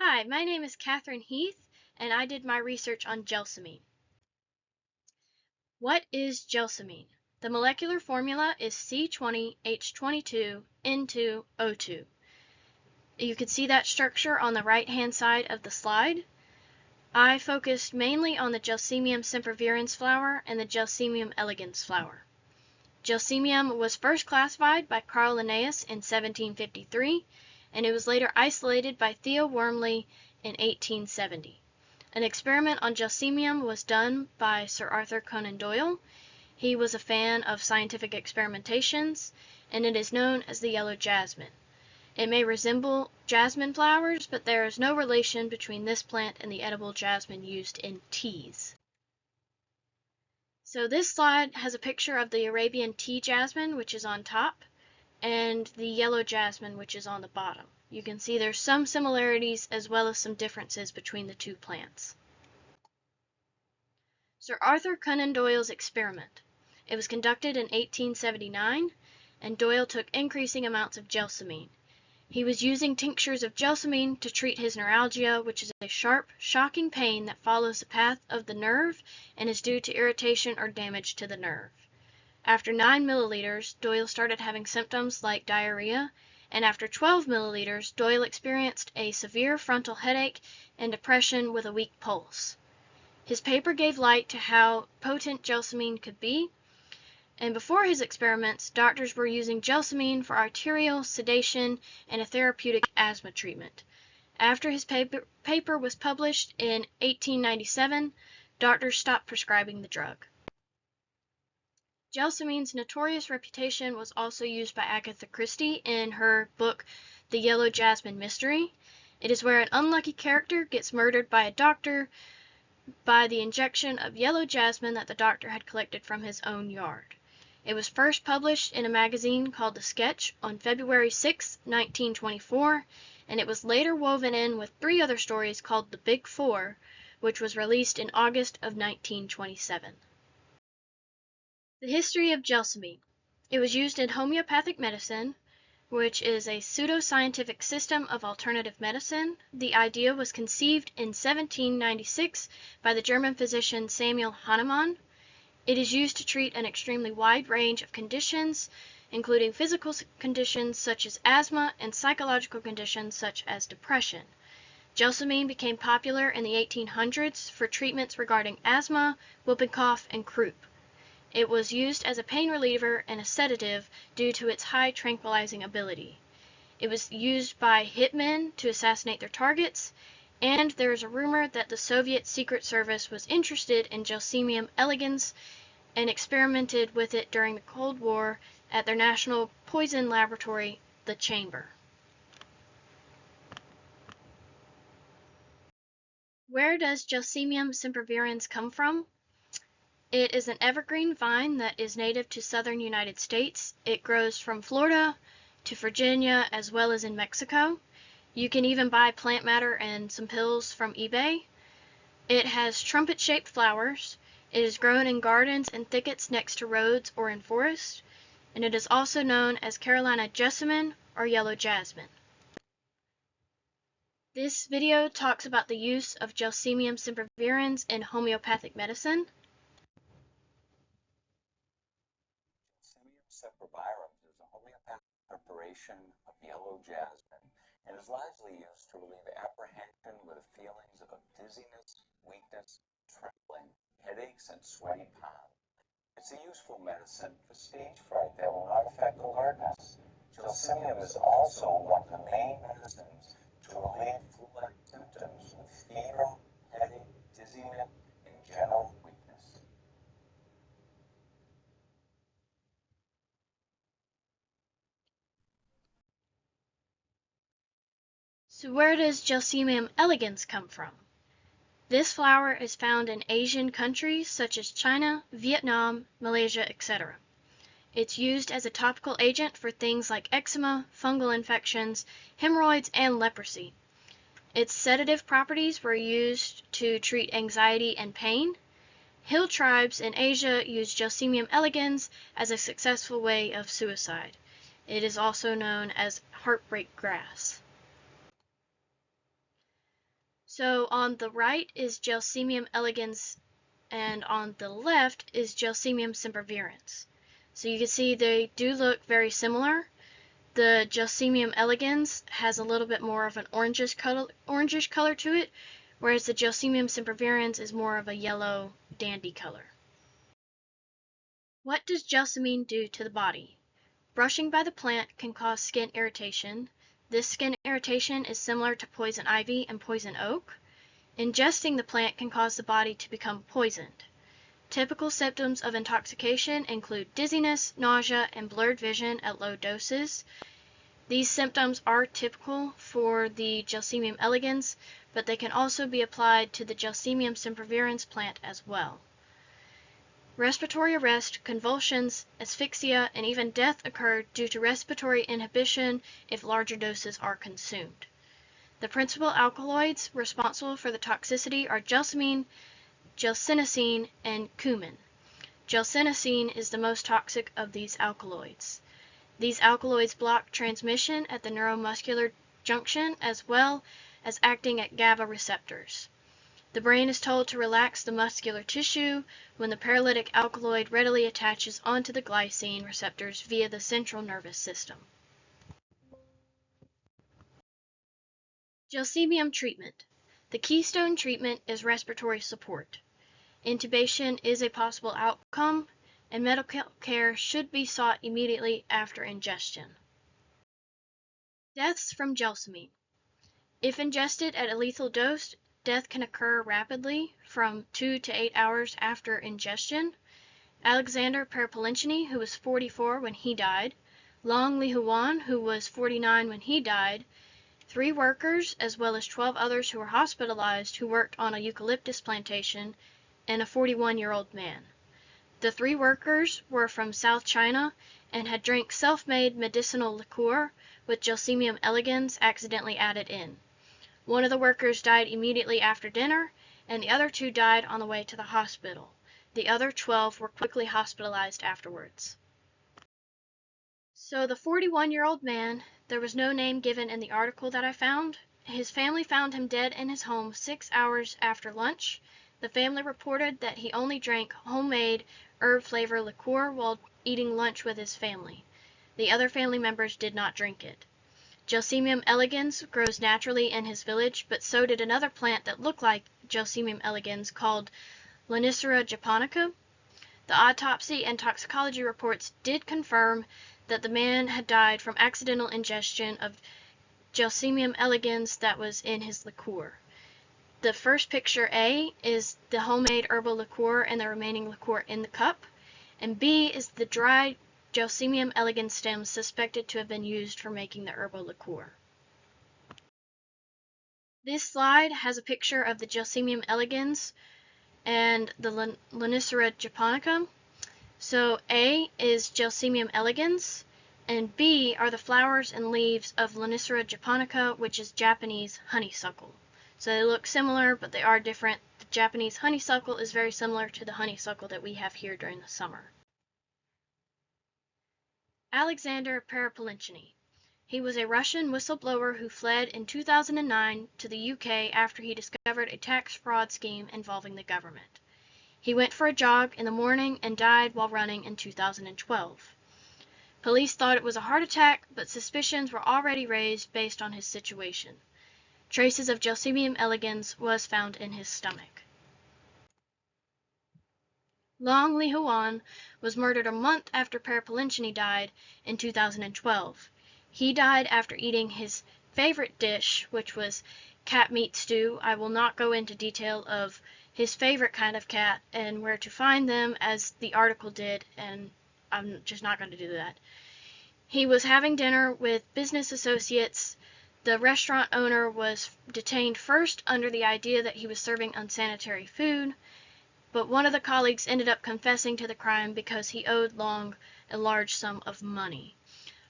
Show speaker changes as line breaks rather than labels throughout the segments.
Hi, my name is Catherine Heath, and I did my research on gelsemine. What is gelsemine? The molecular formula is C20H22N2O2. You can see that structure on the right-hand side of the slide. I focused mainly on the Gelsemium sempervirens flower and the Gelsemium elegans flower. Gelsemium was first classified by Carl Linnaeus in 1753, and it was later isolated by Theo Wormley in 1870. An experiment on gelsemium was done by Sir Arthur Conan Doyle. He was a fan of scientific experimentations, and it is known as the yellow jasmine. It may resemble jasmine flowers, but there is no relation between this plant and the edible jasmine used in teas. So this slide has a picture of the Arabian tea jasmine, which is on top, and the yellow jasmine, which is on the bottom. You can see there's some similarities as well as some differences between the two plants. Sir Arthur Conan Doyle's experiment. It was conducted in 1879, and Doyle took increasing amounts of gelsemine. He was using tinctures of gelsemine to treat his neuralgia, which is a sharp, shocking pain that follows the path of the nerve and is due to irritation or damage to the nerve. After 9 milliliters, Doyle started having symptoms like diarrhea, and after 12 milliliters, Doyle experienced a severe frontal headache and depression with a weak pulse. His paper gave light to how potent gelsemine could be, and before his experiments, doctors were using gelsemine for arterial sedation and a therapeutic asthma treatment. After his paper was published in 1897, doctors stopped prescribing the drug. Gelsemine's notorious reputation was also used by Agatha Christie in her book The Yellow Jasmine Mystery. It is where an unlucky character gets murdered by a doctor by the injection of yellow jasmine that the doctor had collected from his own yard. It was first published in a magazine called The Sketch on February 6, 1924, and it was later woven in with 3 other stories called The Big Four, which was released in August of 1927. The history of gelsemine. It was used in homeopathic medicine, which is a pseudoscientific system of alternative medicine. The idea was conceived in 1796 by the German physician Samuel Hahnemann. It is used to treat an extremely wide range of conditions, including physical conditions such as asthma and psychological conditions such as depression. Gelsemine became popular in the 1800s for treatments regarding asthma, whooping cough, and croup. It was used as a pain reliever and a sedative due to its high tranquilizing ability. It was used by hitmen to assassinate their targets, and there is a rumor that the Soviet Secret Service was interested in Gelsemium elegans and experimented with it during the Cold War at their national poison laboratory, the Chamber. Where does Gelsemium sempervirens come from? It is an evergreen vine that is native to southern United States. It grows from Florida to Virginia as well as in Mexico. You can even buy plant matter and some pills from eBay. It has trumpet-shaped flowers. It is grown in gardens and thickets next to roads or in forests, and it is also known as Carolina jessamine or yellow jasmine. This video talks about the use of Gelsemium sempervirens in homeopathic medicine.
Gelsemium sempervirens is a homeopathic preparation of yellow jasmine and is largely used to relieve apprehension with feelings of dizziness, weakness, trembling, headaches, and sweaty palms. It's a useful medicine for stage fright that will not affect alertness. Gelsemium is also one of the main medicines to relieve flu-like symptoms with fever, headache, dizziness, and general weakness.
So where does Gelsemium elegans come from? This flower is found in Asian countries such as China, Vietnam, Malaysia, etc. It's used as a topical agent for things like eczema, fungal infections, hemorrhoids, and leprosy. Its sedative properties were used to treat anxiety and pain. Hill tribes in Asia use Gelsemium elegans as a successful way of suicide. It is also known as heartbreak grass. So on the right is Gelsemine elegans, and on the left is Gelsemine sempervirens. So you can see they do look very similar. The Gelsemine elegans has a little bit more of an orangish color to it, whereas the Gelsemine sempervirens is more of a yellow dandy color. What does gelsemine do to the body? Brushing by the plant can cause skin irritation. This skin irritation is similar to poison ivy and poison oak. Ingesting the plant can cause the body to become poisoned. Typical symptoms of intoxication include dizziness, nausea, and blurred vision at low doses. These symptoms are typical for the Gelsemine elegans, but they can also be applied to the Gelsemine sempervirens plant as well. Respiratory arrest, convulsions, asphyxia, and even death occur due to respiratory inhibition if larger doses are consumed. The principal alkaloids responsible for the toxicity are gelsemine, gelsinicine, and cumin. Gelsinicine is the most toxic of these alkaloids. These alkaloids block transmission at the neuromuscular junction as well as acting at GABA receptors. The brain is told to relax the muscular tissue when the paralytic alkaloid readily attaches onto the glycine receptors via the central nervous system. Gelsemine treatment. The keystone treatment is respiratory support. Intubation is a possible outcome, and medical care should be sought immediately after ingestion. Deaths from gelsemine. If ingested at a lethal dose, death can occur rapidly from 2 to 8 hours after ingestion. Alexander Perepelincini, who was 44 when he died, Long Lihuan, who was 49 when he died, 3 workers, as well as 12 others who were hospitalized who worked on a eucalyptus plantation, and a 41-year-old man. The 3 workers were from South China and had drank self-made medicinal liqueur with Gelsemine elegans accidentally added in. One of the workers died immediately after dinner, and the other 2 died on the way to the hospital. The other 12 were quickly hospitalized afterwards. So the 41-year-old man, there was no name given in the article that I found. His family found him dead in his home 6 hours after lunch. The family reported that he only drank homemade herb-flavored liqueur while eating lunch with his family. The other family members did not drink it. Gelsemine elegans grows naturally in his village, but so did another plant that looked like Gelsemine elegans called Lonicera japonica. The autopsy and toxicology reports did confirm that the man had died from accidental ingestion of Gelsemine elegans that was in his liqueur. The first picture A is the homemade herbal liqueur and the remaining liqueur in the cup, and B is the dried Gelsemine elegans stems suspected to have been used for making the herbal liqueur. This slide has a picture of the Gelsemine elegans and the Lonicera japonica. So A is Gelsemine elegans, and B are the flowers and leaves of Lonicera japonica, which is Japanese honeysuckle. So they look similar, but they are different. The Japanese honeysuckle is very similar to the honeysuckle that we have here during the summer. Alexander Perepelincini. He was a Russian whistleblower who fled in 2009 to the UK after he discovered a tax fraud scheme involving the government. He went for a jog in the morning and died while running in 2012. Police thought it was a heart attack, but suspicions were already raised based on his situation. Traces of Gelsemine elegans was found in his stomach. Long Lihuan was murdered a month after Perepelincini died in 2012. He died after eating his favorite dish, which was cat meat stew. I will not go into detail of his favorite kind of cat and where to find them as the article did, and I'm just not going to do that. He was having dinner with business associates. The restaurant owner was detained first under the idea that he was serving unsanitary food, but one of the colleagues ended up confessing to the crime because he owed Long a large sum of money.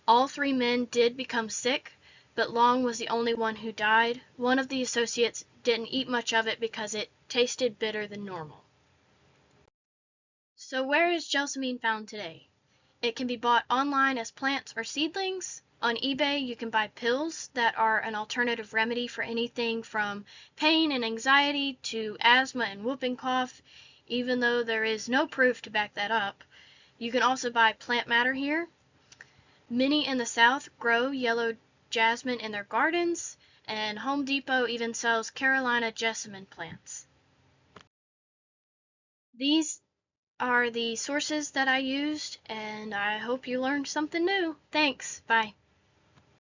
All 3 men did become sick, but Long was the only one who died. One of the associates didn't eat much of it because it tasted bitter than normal. So where is gelsemine found today? It can be bought online as plants or seedlings. On eBay, you can buy pills that are an alternative remedy for anything from pain and anxiety to asthma and whooping cough, even though there is no proof to back that up. You can also buy plant matter here. Many in the South grow yellow jasmine in their gardens, and Home Depot even sells Carolina jessamine plants. These are the sources that I used, and I hope you learned something new. Thanks. Bye.